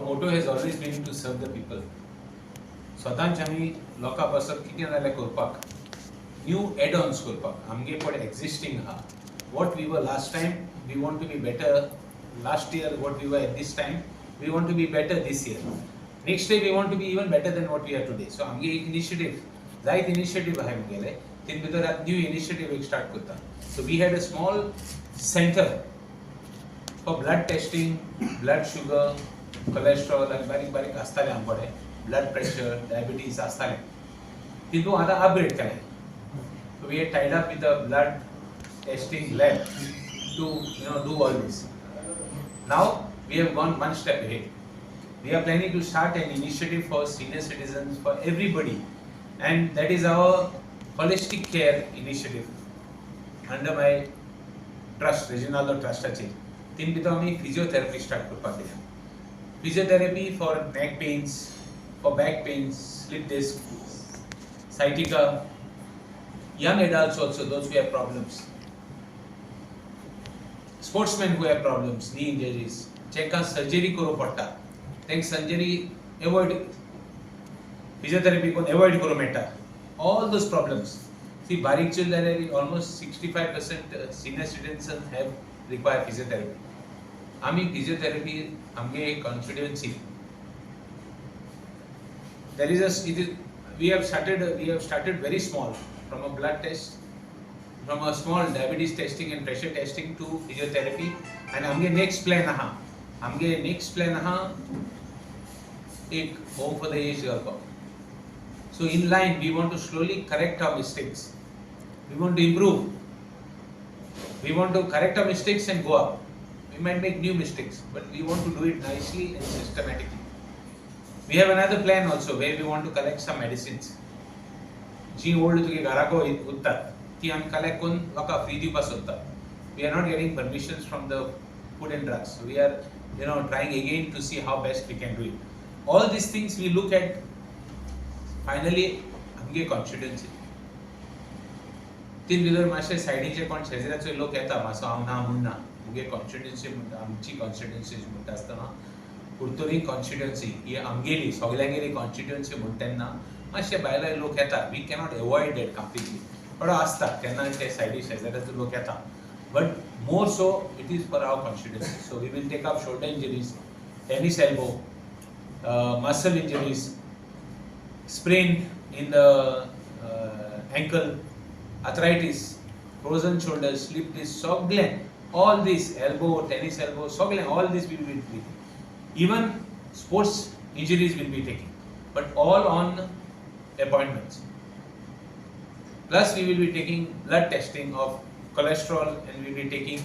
motto has always been to serve the people. स्वतांच आमी लोकां पासत कितें जाल्यार करपाक न्यू add-ons करपाक आमगे पड existing आहा. What we were last time, we want to be better. Last year, what we were at this time, we want to be better this year. Next year, we want to be even better than what we are today. So आमगे एक initiative, जायत initiative आहाय मुगेले. तीन भितर आत new initiative एक start करता. So we had a small center for blood testing, blood sugar, cholesterol, and बारीक आसताले आमकडे. Blood pressure, diabetes, astale. Titu आता upgrade केले. So we are tied up with the blood testing lab to do all this. Now we have gone one step ahead. We are planning to start an initiative for senior citizens, for everybody, and that is our holistic care initiative under my trust, Regional Trust ache. Tin bito ami physiotherapy start korpa diya. Physiotherapy for neck pains, for back pains, slip disc, sciatica, young adults also, those who have problems, sportsmen who have problems, knee injuries, cheka surgery koro patta, then surgery avoid, physiotherapy kon avoid koro meta, all those problems. See, barik children, almost 65% senior citizens have require physiotherapy. Ami physiotherapy, amge constituency. We have started very small, from a blood test, from a small diabetes testing and pressure testing to physiotherapy, and हमगे next plan एक home for the aged करको. So in line, we want to slowly correct our mistakes. We want to improve. We want to correct our mistakes and go up. We might make new mistakes, but we want to do it nicely and systematically. We have another plan also where we want to collect some medicines. Ji old तुके घरा को उत्तर कि हम collect कौन वका free the pass Uttar. We are not getting permissions from the food and drugs. So we are trying again to see how best we can do it. All these things we look at. Finally, हमगे constituency. तीन विदर माशे साइडीचे कोण शेजाऱ्याचे लोक येता मासो हांव ना म्हणना मुगे constituency आमची constituency म्हणटा आसतना Curtorim constituency ही आमगेली सगळ्यांगेली constituency म्हणटेन्ना मातशे भायले लोक येता. We cannot avoid that completely. पण आसता केन्ना ते साइडी शेजाऱ्याचे लोक येता. But more so it is for our constituency. So we will take up shoulder injuries, tennis elbow, muscle injuries, sprain in the ankle, arthritis, frozen shoulders, slip disc, all these elbow, tennis elbow, all this we will be treating. Even sports injuries will be taken, but all on appointments. Plus we will be taking blood testing of cholesterol, and we will be taking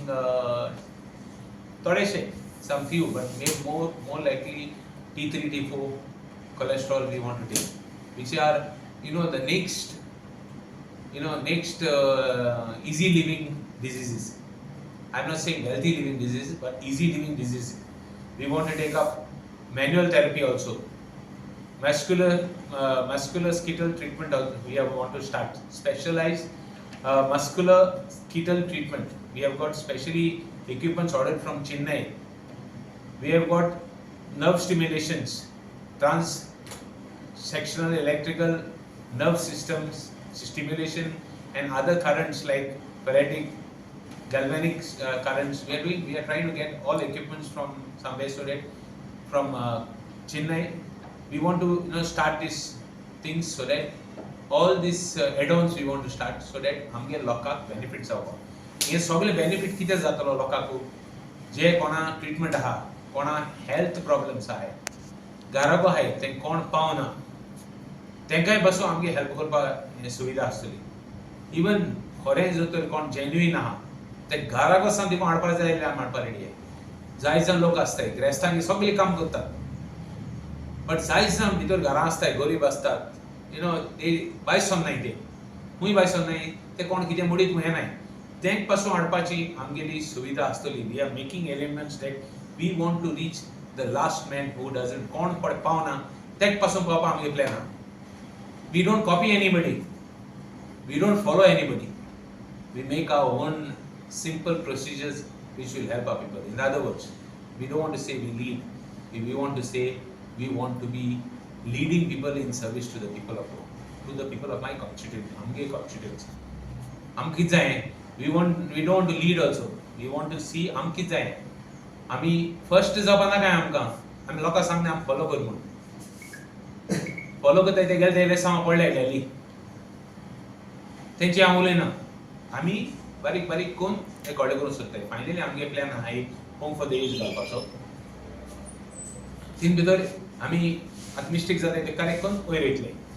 some few, but maybe more likely T3, T4 cholesterol we want to take, which are the next easy living diseases. I'm not saying healthy living diseases, but easy living diseases. We want to take up manual therapy also. Muscular skeletal treatment we want to start. Specialized muscular skeletal treatment. We have got specially equipments ordered from Chennai. We have got nerve stimulations, trans-sectional electrical nerve systems stimulation, and other currents like paratic, galvanic currents. We are trying to get all equipments from somewhere, so that from Chennai we want to start these things, so that all these add-ons we want to start, so that हमगे लोकांक benefits जावो. ये सगळे benefit कितें जातलो लोकांक जे कोणा treatment आहा, कोणा हेल्थ प्रॉब्लेम्स आहाय, घराको आहाय, ते कोण पावना, तेंकाय बसो आमगे हेल्प करपाक सुविधा आसतली. इवन खरें जर तर कोण जेन्युइन आहा, ते घराको सावन तिका हाडपाक जाय जाल्यार आमी हाडपाक रेडी आहे. जायत जाण लोक आसताय, ग्रेस्तांनी सगळी काम करतात, बट जायत जाण भितर घरां आसताय, गरीब असतात, ते बायस सोन्नाय ते खूंय बायस सोन्नाय, ते कोण कितें मोडीत हें नाय, तेंक पासून हाडपाची आमगेली सुविधा आसतली. We are making elements that we want to reach the last man who doesn't कोण पावना तेक पासून पावपाक आमगे प्लॅन आहा. We don't copy anybody. We don't follow anybody. We make our own simple procedures which will help our people. In other words, we don't want to say we lead. we want to say we want to be leading people in service to the people of my constituency. आमगे constituency. आम कित जाय? We don't want to lead also. We want to see आम कित जाय. आमी first जावपाना काय आमकां. आमी लोकां सांगना आम follow कर म्हणून. Follow करता ते गेले ते सांग पडले गेली. तेंची हांव उलयना. आमी बारीक बारीक कोण हे कोडे करून सोदताय. फायनली आमगे प्लॅन आहा एक होम फॉर द एज घालपाचो. तीन भितर आमी आतां मिस्टेक जाता ते करेक्ट करून वयर येतले.